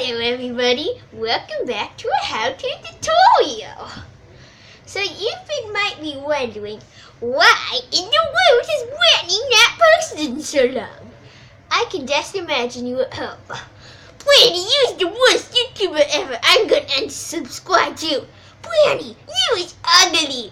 Hello everybody, welcome back to a how-to tutorial. So you might be wondering, why in the world is Whitney not posting so long? I can just imagine you at home. Brandy, you's the worst YouTuber ever. I'm gonna unsubscribe to. Brandy, you is ugly.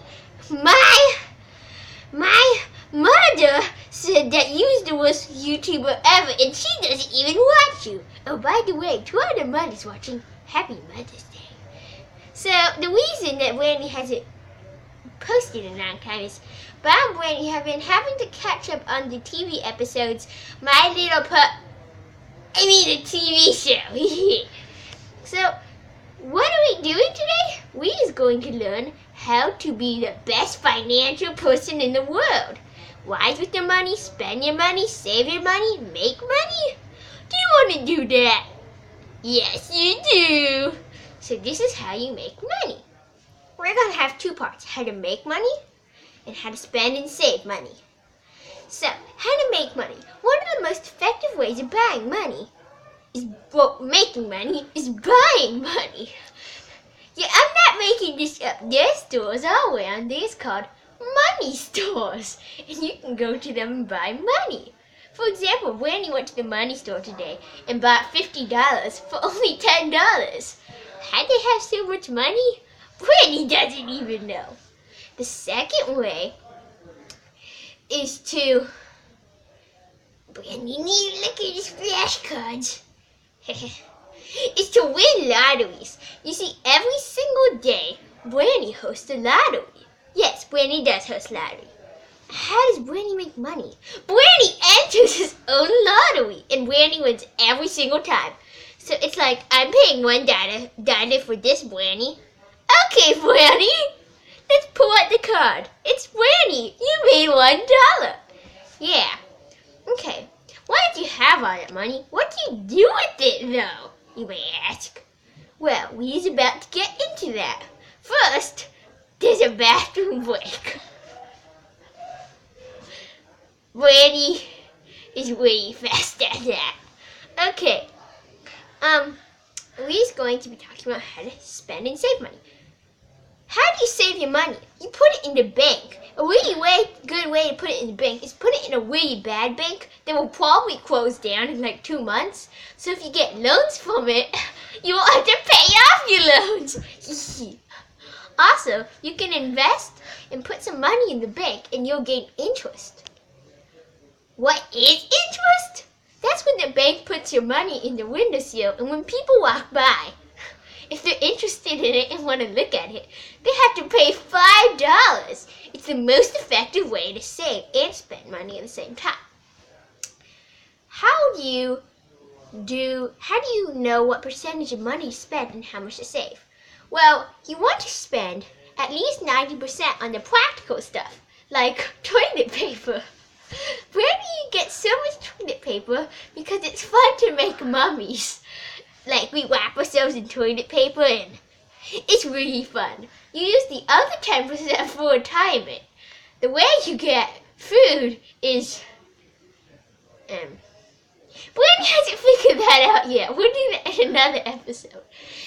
My mother said that you's the worst YouTuber ever and she doesn't even watch you. Oh, by the way, to all the mothers watching, Happy Mother's Day. So, the reason that Brandy hasn't posted in a long time is Bob and Brandy have been having to catch up on the TV episodes My Little the TV show. So, what are we doing today? We is going to learn how to be the best financial person in the world. Wise with your money, spend your money, save your money, make money. Do you want to do that? Yes, you do. So this is how you make money. We're going to have two parts, how to make money and how to spend and save money. So, how to make money. One of the most effective ways of buying money is, making money is buying money. Yeah, I'm not making this up. There's stores all around. There's called money stores. And you can go to them and buy money. For example, Brandy went to the money store today and bought $50 for only $10. How'd they have so much money? Brandy doesn't even know. The second way is to... Brandy, look at these flashcards. Is to win lotteries. You see, every single day, Brandy hosts a lottery. Yes, Brandy does host lottery. How does Brandy make money? Brandy enters his own lottery, and Brandy wins every single time. So it's like, I'm paying $1 for this, Brandy. Okay, Brandy, let's pull out the card. It's Brandy. You made $1. Yeah. Okay. Why did you have all that money? What do you do with it, though? You may ask. Well, we's about to get into that. First, there's a bathroom break. Brandy is way fast at that. Okay. We's going to be talking about how to spend and save money. How do you save your money? You put it in the bank. A really good way to put it in the bank is put it in a really bad bank that will probably close down in like 2 months. So if you get loans from it, you won't have to pay off your loans. Also, you can invest and put some money in the bank and you'll gain interest. What is interest? That's when the bank puts your money in the windowsill and when people walk by, if they're interested in it and want to look at it, they have to pay $5. It's the most effective way to save and spend money at the same time. How do you know what percentage of money to spend and how much to save? Well, you want to spend at least 90% on the practical stuff, like toilet paper. Brandy gets so much toilet paper because it's fun to make mummies. Like, we wrap ourselves in toilet paper and it's really fun. You use the other 10% for retirement. The way you get food is... Brandy hasn't figured that out yet. We'll do that in another episode.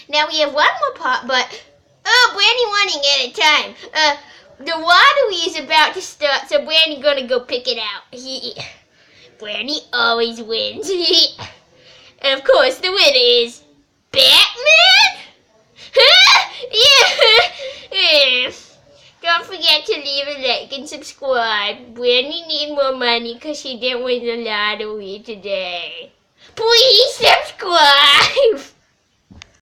Now we have one more part, but... Oh, Brandy running out of time. The lottery is about to start, so Brandy gonna go pick it out. Brandy always wins. And of course, the winner is Batman? Yeah. Don't forget to leave a like and subscribe. Brandy needs more money because she didn't win the lottery today. Please subscribe.